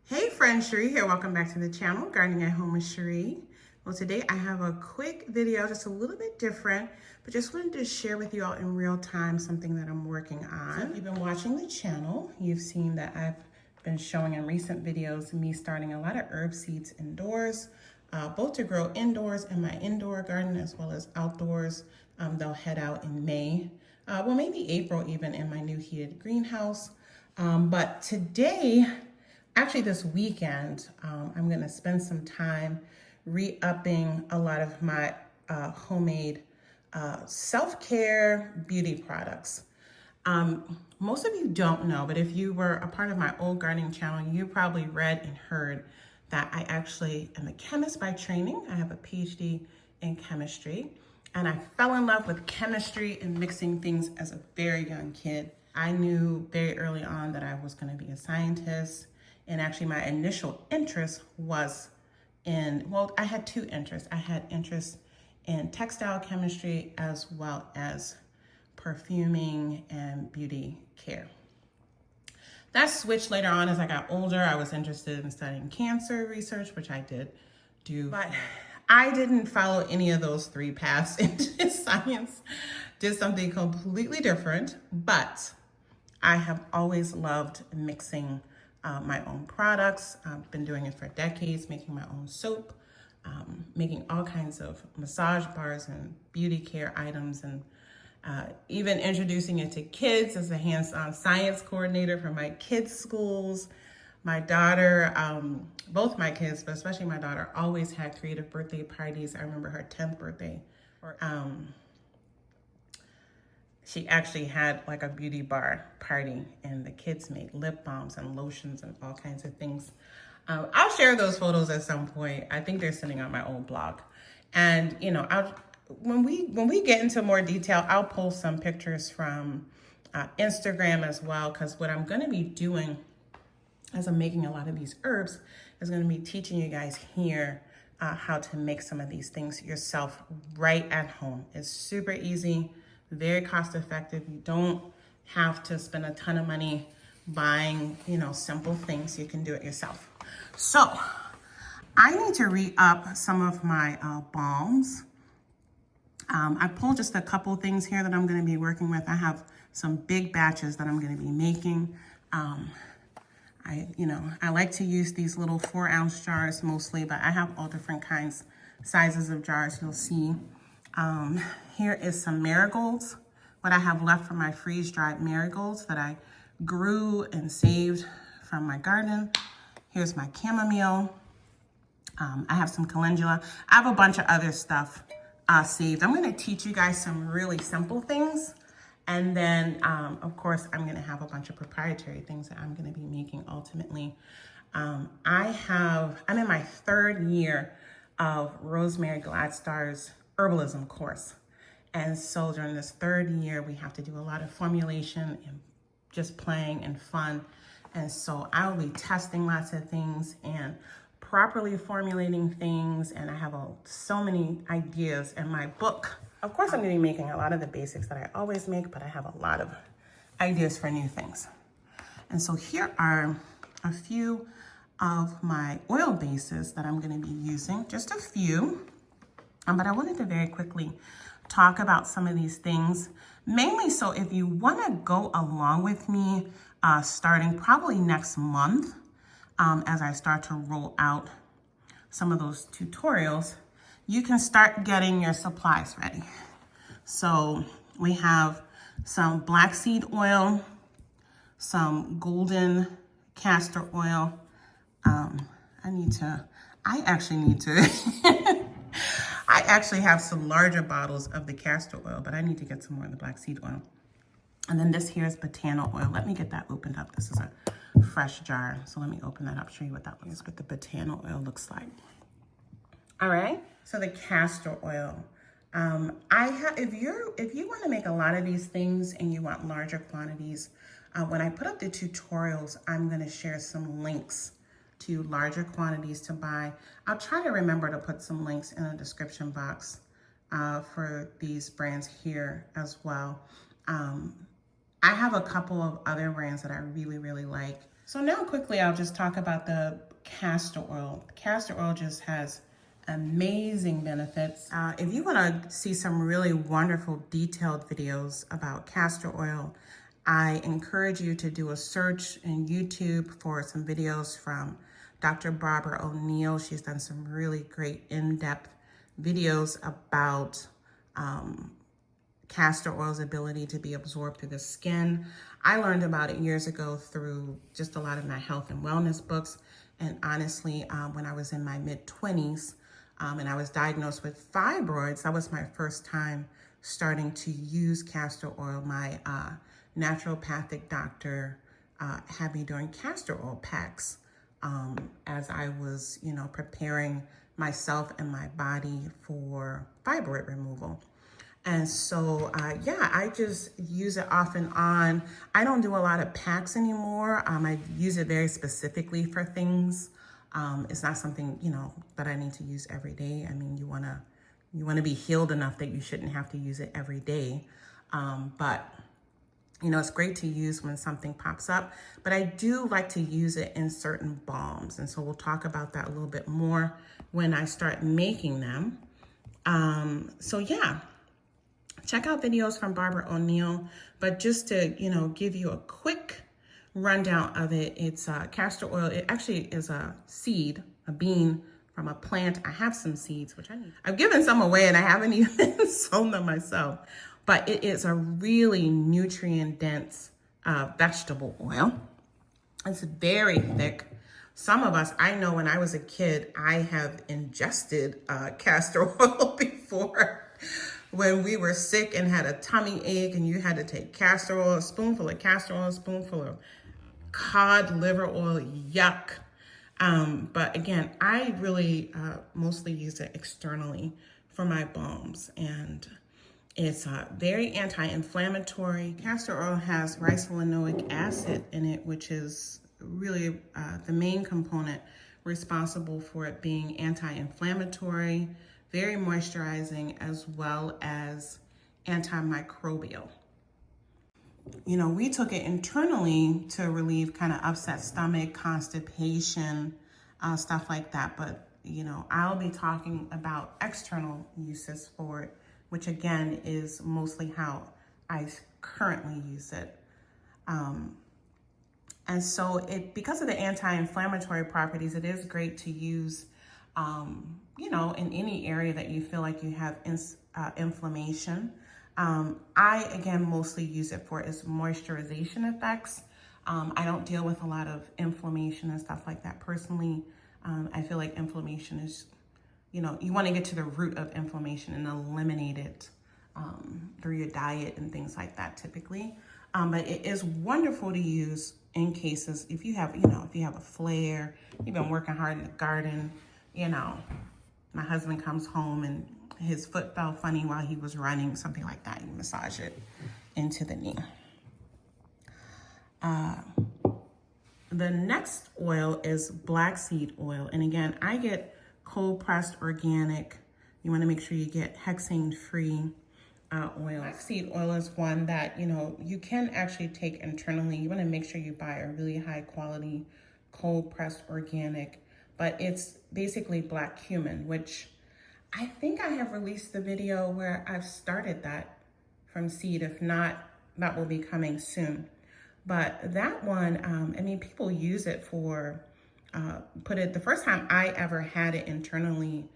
Hey friends, Cherie here. Welcome back to the channel, Gardening at Home with Cherie. Well, today I have a quick video, just a little bit different, but just wanted to share with you all in real time something that I'm working on. So if you've been watching the channel, you've seen that I've been showing in recent videos me starting a lot of herb seeds indoors, both to grow indoors in my indoor garden as well as outdoors. They'll head out in May, well maybe April even, in my new heated greenhouse. But today, actually this weekend, I'm gonna spend some time re-upping a lot of my homemade self-care beauty products. Most of you don't know, but if you were a part of my old gardening channel, you probably read and heard that I actually am a chemist by training. I have a PhD in chemistry, and I fell in love with chemistry and mixing things as a very young kid. I knew very early on that I was gonna be a scientist. And actually my initial interest was in, well, I had two interests. I had interest in textile chemistry as well as perfuming and beauty care. That switched later on as I got older. I was interested in studying cancer research, which I did do, but I didn't follow any of those three paths into science. Did something completely different, but I have always loved mixing my own products. I've been doing it for decades, making my own soap, making all kinds of massage bars and beauty care items, and even introducing it to kids as a hands-on science coordinator for my kids' schools. My daughter, both my kids, but especially my daughter, always had creative birthday parties. I remember her 10th birthday. She actually had like a beauty bar party, and the kids made lip balms and lotions and all kinds of things. I'll share those photos at some point. I think they're sitting on my old blog. And you know, when we get into more detail, I'll post some pictures from Instagram as well, because what I'm gonna be doing as I'm making a lot of these herbs is gonna be teaching you guys here how to make some of these things yourself right at home. It's super easy, very cost effective. You don't have to spend a ton of money buying, you know, simple things. You can do it yourself. So I need to re-up some of my balms. I pulled just a couple things here that I'm going to be working with. I have some big batches that I'm going to be making. I like to use these little 4-ounce jars mostly, but I have all different sizes of jars. You'll see. Here is some marigolds, what I have left from my freeze-dried marigolds that I grew and saved from my garden. Here's my chamomile. I have some calendula. I have a bunch of other stuff saved. I'm gonna teach you guys some really simple things. And then, of course, I'm gonna have a bunch of proprietary things that I'm gonna be making ultimately. I'm in my 3rd year of Rosemary Gladstar's herbalism course. And so during this 3rd year, we have to do a lot of formulation and just playing and fun. And so I will be testing lots of things and properly formulating things. And I have so many ideas in my book. Of course, I'm gonna be making a lot of the basics that I always make, but I have a lot of ideas for new things. And so here are a few of my oil bases that I'm gonna be using, just a few. But I wanted to very quickly talk about some of these things, mainly so if you want to go along with me starting probably next month as I start to roll out some of those tutorials, you can start getting your supplies ready. So we have some black seed oil, some golden castor oil. I actually have some larger bottles of the castor oil, but I need to get some more of the black seed oil. And then this here is Batana oil. Let me get that opened up. This is a fresh jar, so let me open that up, show you what that looks, what the Batana oil looks like. All right, so the castor oil. If you want to make a lot of these things and you want larger quantities, when I put up the tutorials, I'm going to share some links to larger quantities to buy. I'll try to remember to put some links in the description box for these brands here as well. I have a couple of other brands that I really, really like. So now quickly, I'll just talk about the castor oil. Castor oil just has amazing benefits. If you want to see some really wonderful detailed videos about castor oil, I encourage you to do a search in YouTube for some videos from Dr. Barbara O'Neill. She's done some really great in-depth videos about castor oil's ability to be absorbed through the skin. I learned about it years ago through just a lot of my health and wellness books. And honestly, when I was in my mid-20s and I was diagnosed with fibroids, that was my first time starting to use castor oil. My naturopathic doctor had me doing castor oil packs as I was, preparing myself and my body for fibroid removal. And so, yeah, I just use it off and on. I don't do a lot of packs anymore. I use it very specifically for things. It's not something, that I need to use every day. I mean, you wanna be healed enough that you shouldn't have to use it every day. But it's great to use when something pops up, but I do like to use it in certain balms. And so we'll talk about that a little bit more when I start making them. So yeah. Check out videos from Barbara O'Neill, but just to, give you a quick rundown of it, it's castor oil. It actually is a seed, a bean from a plant. I have some seeds, which I've given some away and I haven't even sown them myself, but it is a really nutrient-dense vegetable oil. It's very thick. Some of us, I know when I was a kid, I have ingested castor oil before. When we were sick and had a tummy ache and you had to take castor oil, a spoonful of castor oil, a spoonful of cod liver oil, yuck. But again, I really mostly use it externally for my balms, and it's very anti-inflammatory. Castor oil has ricinoleic acid in it, which is really the main component responsible for it being anti-inflammatory, very moisturizing, as well as antimicrobial. We took it internally to relieve kind of upset stomach, constipation, stuff like that. But, I'll be talking about external uses for it, which again is mostly how I currently use it. And so because of the anti-inflammatory properties, it is great to use in any area that you feel like you have inflammation. I, again, mostly use it for its moisturization effects. I don't deal with a lot of inflammation and stuff like that personally. I feel like inflammation is, you want to get to the root of inflammation and eliminate it through your diet and things like that typically. But it is wonderful to use in cases if you have, if you have a flare, you've been working hard in the garden, my husband comes home and his foot felt funny while he was running, something like that. You massage it into the knee. The next oil is black seed oil. And again, I get cold pressed organic. You want to make sure you get hexane free oil. Black seed oil is one that, you can actually take internally. You want to make sure you buy a really high quality cold pressed organic, but it's basically black cumin, which I think I have released the video where I've started that from seed. If not, that will be coming soon. But that one, people use it for, the first time I ever had it internally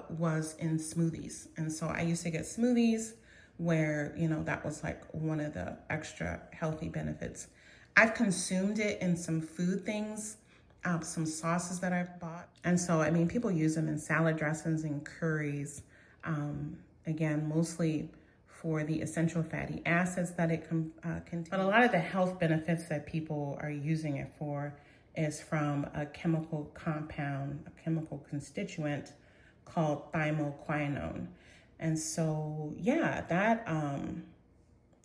was in smoothies. And so I used to get smoothies where, that was like one of the extra healthy benefits. I've consumed it in some food things, some sauces that I've bought. And so, people use them in salad dressings and curries. Again, mostly for the essential fatty acids that it contains. But a lot of the health benefits that people are using it for is from a chemical compound, a chemical constituent called thymoquinone. And so, yeah, that,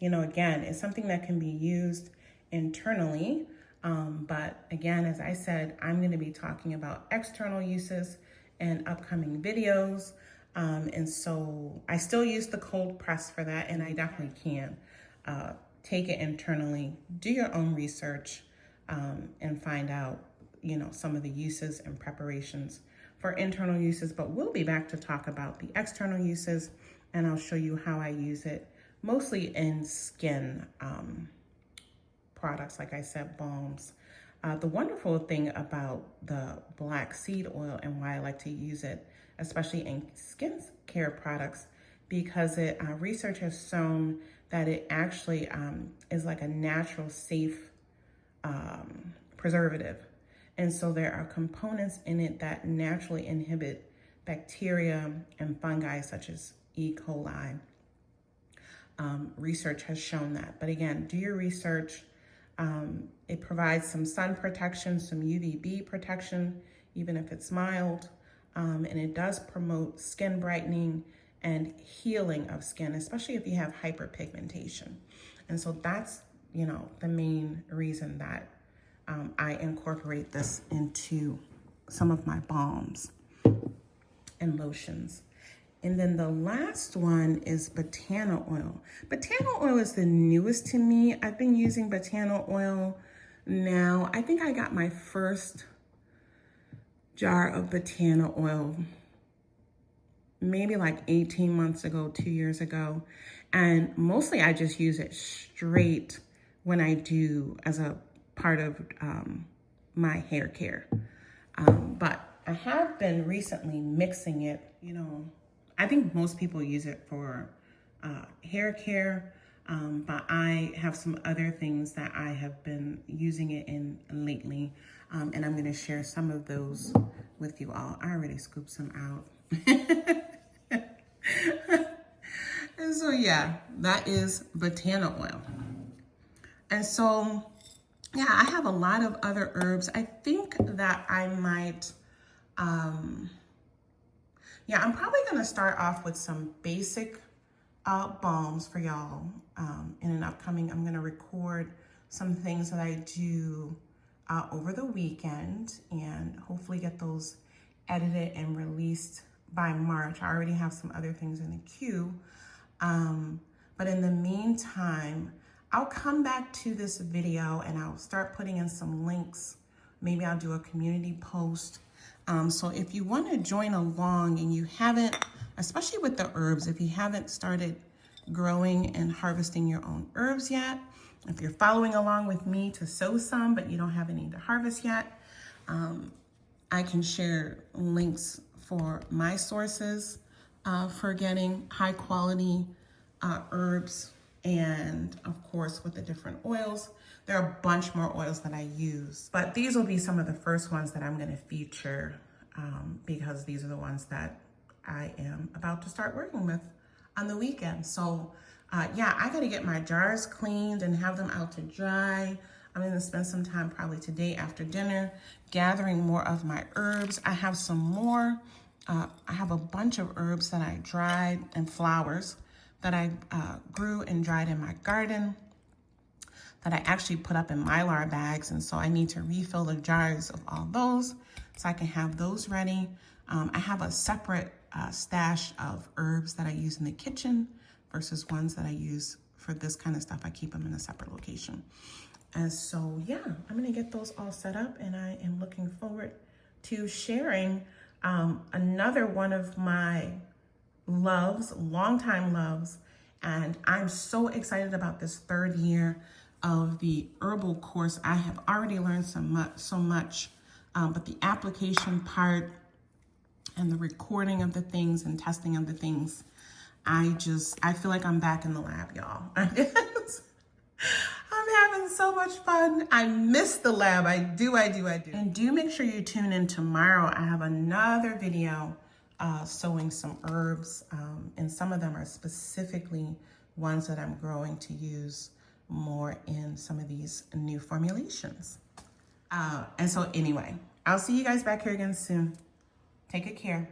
again, is something that can be used internally. But again, as I said, I'm going to be talking about external uses in upcoming videos. And so I still use the cold press for that, and I definitely can take it internally, do your own research. and find out, you know, some of the uses and preparations for internal uses. But we'll be back to talk about the external uses, and I'll show you how I use it, mostly in skin products, like I said, balms. The wonderful thing about the black seed oil and why I like to use it, especially in skincare products, because research has shown that it actually is like a natural, safe preservative. And so there are components in it that naturally inhibit bacteria and fungi such as E. coli. Research has shown that. But again, do your research. It provides some sun protection, some UVB protection, even if it's mild. And it does promote skin brightening and healing of skin, especially if you have hyperpigmentation. And so that's, you know, the main reason that I incorporate this into some of my balms and lotions. And then the last one is Batana oil. Batana oil is the newest to me. I've been using Batana oil now. I think I got my first jar of Batana oil maybe like 18 months ago, 2 years ago. And mostly I just use it straight when I do as a part of my hair care. But I have been recently mixing it, you know. I think most people use it for hair care, but I have some other things that I have been using it in lately, and I'm gonna share some of those with you all. I already scooped some out. And so yeah, that is Batana oil. And so, yeah, I have a lot of other herbs. I think that I might, yeah, I'm probably gonna start off with some basic balms for y'all. In an upcoming, I'm gonna record some things that I do over the weekend and hopefully get those edited and released by March. I already have some other things in the queue. But in the meantime, I'll come back to this video and I'll start putting in some links. Maybe I'll do a community post. So if you want to join along and you haven't, especially with the herbs, if you haven't started growing and harvesting your own herbs yet, if you're following along with me to sow some, but you don't have any to harvest yet, I can share links for my sources for getting high quality herbs, and of course with the different oils. There are a bunch more oils that I use, but these will be some of the first ones that I'm going to feature because these are the ones that I am about to start working with on the weekend. So yeah, I got to get my jars cleaned and have them out to dry. I'm going to spend some time probably today after dinner gathering more of my herbs. I have some more. I have a bunch of herbs that I dried and flowers that I grew and dried in my garden that I actually put up in Mylar bags. And so I need to refill the jars of all those so I can have those ready. I have a separate stash of herbs that I use in the kitchen versus ones that I use for this kind of stuff. I keep them in a separate location. And so, yeah, I'm gonna get those all set up, and I am looking forward to sharing another one of my loves, longtime loves. And I'm so excited about this third year of the Herbal course. I have already learned so much, but the application part and the recording of the things and testing of the things, I feel like I'm back in the lab, y'all. I'm having so much fun. I miss the lab. I do. And do make sure you tune in tomorrow. I have another video sowing some herbs, and some of them are specifically ones that I'm growing to use more in some of these new formulations. And so anyway, I'll see you guys back here again soon. Take good care.